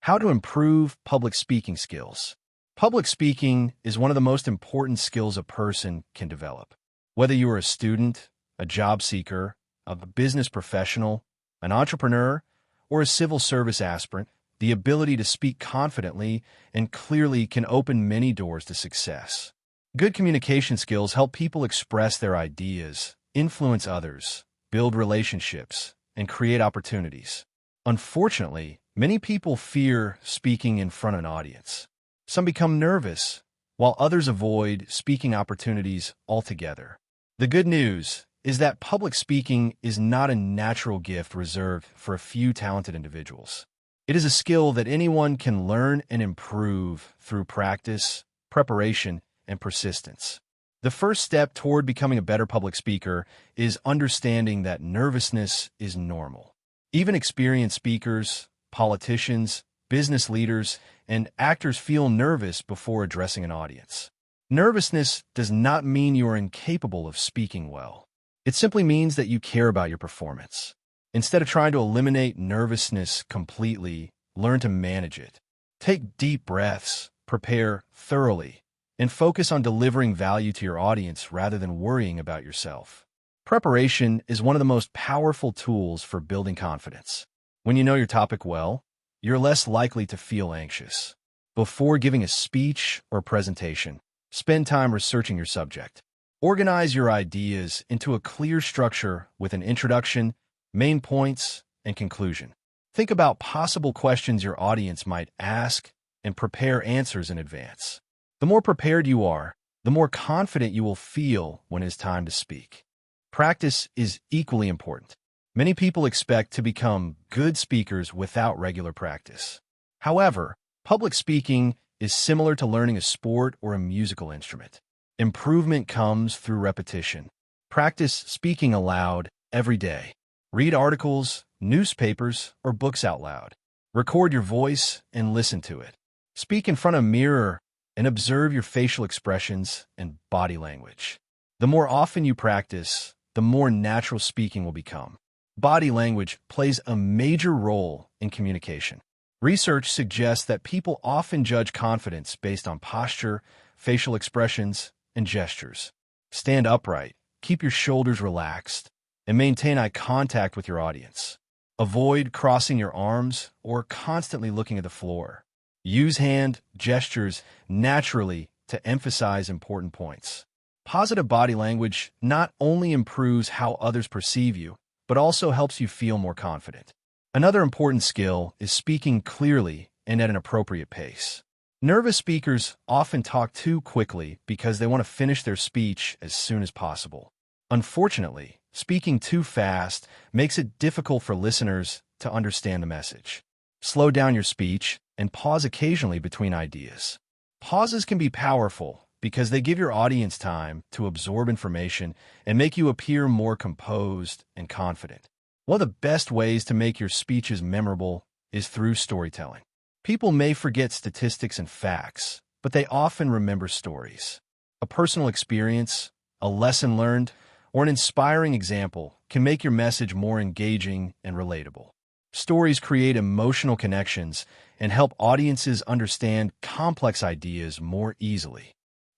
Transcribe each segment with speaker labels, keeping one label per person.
Speaker 1: How to improve public speaking skills. Public speaking is one of the most important skills a person can develop. Whether you are a student, a job seeker, a business professional, an entrepreneur, or a civil service aspirant, the ability to speak confidently and clearly can open many doors to success. Good communication skills help people express their ideas, influence others, build relationships, and create opportunities. Unfortunately, many people fear speaking in front of an audience. Some become nervous, while others avoid speaking opportunities altogether. The good news is that public speaking is not a natural gift reserved for a few talented individuals. It is a skill that anyone can learn and improve through practice, preparation, and persistence. The first step toward becoming a better public speaker is understanding that nervousness is normal. Even experienced speakers, politicians, business leaders, and actors feel nervous before addressing an audience. Nervousness does not mean you are incapable of speaking well. It simply means that you care about your performance. Instead of trying to eliminate nervousness completely, learn to manage it. Take deep breaths, prepare thoroughly, and focus on delivering value to your audience rather than worrying about yourself. Preparation is one of the most powerful tools for building confidence. When you know your topic well, you're less likely to feel anxious. Before giving a speech or presentation, spend time researching your subject. Organize your ideas into a clear structure with an introduction, main points, and conclusion. Think about possible questions your audience might ask and prepare answers in advance. The more prepared you are, the more confident you will feel when it's time to speak. Practice is equally important. Many people expect to become good speakers without regular practice. However, public speaking is similar to learning a sport or a musical instrument. Improvement comes through repetition. Practice speaking aloud every day. Read articles, newspapers, or books out loud. Record your voice and listen to it. Speak in front of a mirror and observe your facial expressions and body language. The more often you practice, the more natural speaking will become. Body language plays a major role in communication. Research suggests that people often judge confidence based on posture, facial expressions, and gestures. Stand upright, keep your shoulders relaxed, and maintain eye contact with your audience. Avoid crossing your arms or constantly looking at the floor. Use hand gestures naturally to emphasize important points. Positive body language not only improves how others perceive you, but also helps you feel more confident. Another important skill is speaking clearly and at an appropriate pace. Nervous speakers often talk too quickly because they want to finish their speech as soon as possible. Unfortunately, speaking too fast makes it difficult for listeners to understand the message. Slow down your speech and pause occasionally between ideas. Pauses can be powerful because they give your audience time to absorb information and make you appear more composed and confident. One of the best ways to make your speeches memorable is through storytelling. People may forget statistics and facts, but they often remember stories. A personal experience, a lesson learned, or an inspiring example can make your message more engaging and relatable. Stories create emotional connections and help audiences understand complex ideas more easily.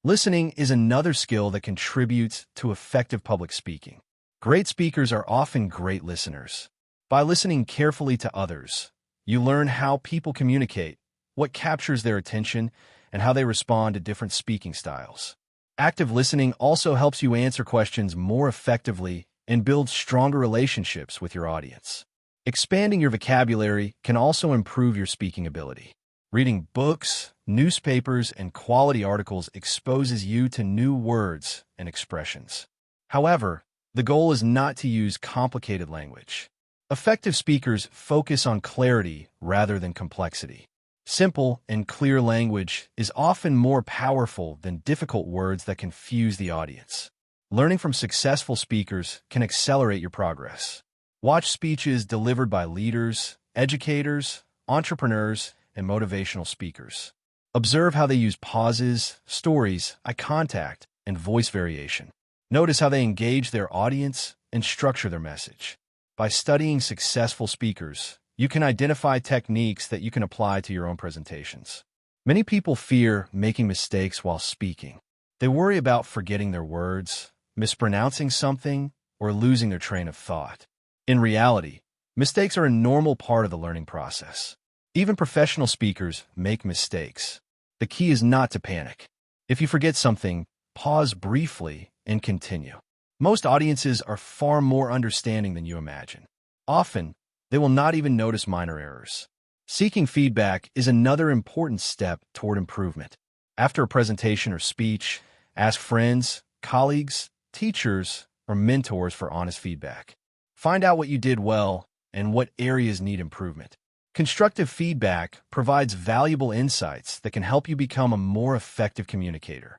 Speaker 1: Listening is another skill that contributes to effective public speaking. Great speakers are often great listeners. By listening carefully to others, you learn how people communicate, what captures their attention, and how they respond to different speaking styles. Active listening also helps you answer questions more effectively and build stronger relationships with your audience. Expanding your vocabulary can also improve your speaking ability. Reading books, newspapers, and quality articles exposes you to new words and expressions. However, the goal is not to use complicated language. Effective speakers focus on clarity rather than complexity. Simple and clear language is often more powerful than difficult words that confuse the audience. Learning from successful speakers can accelerate your progress. Watch speeches delivered by leaders, educators, entrepreneurs, and motivational speakers. Observe how they use pauses, stories, eye contact, and voice variation. Notice how they engage their audience and structure their message. By studying successful speakers, you can identify techniques that you can apply to your own presentations. Many people fear making mistakes while speaking. They worry about forgetting their words, mispronouncing something, or losing their train of thought. In reality, mistakes are a normal part of the learning process. Even professional speakers make mistakes. The key is not to panic. If you forget something, pause briefly and continue. Most audiences are far more understanding than you imagine. Often, they will not even notice minor errors. Seeking feedback is another important step toward improvement. After a presentation or speech, ask friends, colleagues, teachers, or mentors for honest feedback. Find out what you did well and what areas need improvement. Constructive feedback provides valuable insights that can help you become a more effective communicator.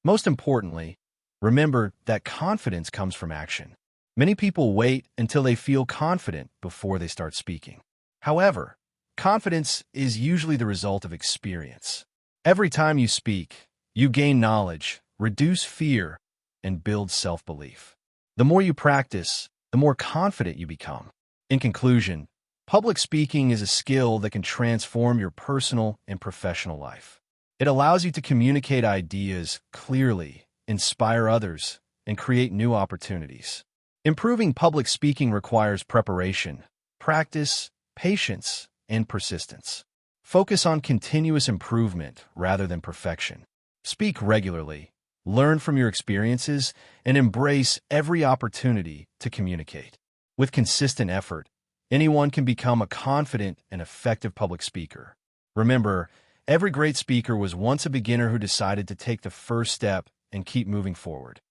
Speaker 1: Most importantly, remember that confidence comes from action. Many people wait until they feel confident before they start speaking. However, confidence is usually the result of experience. Every time you speak, you gain knowledge, reduce fear, and build self-belief. The more you practice, the more confident you become. In conclusion, public speaking is a skill that can transform your personal and professional life. It allows you to communicate ideas clearly, inspire others, and create new opportunities. Improving public speaking requires preparation, practice, patience, and persistence. Focus on continuous improvement rather than perfection. Speak regularly, learn from your experiences, and embrace every opportunity to communicate. With consistent effort, anyone can become a confident and effective public speaker. Remember, every great speaker was once a beginner who decided to take the first step and keep moving forward.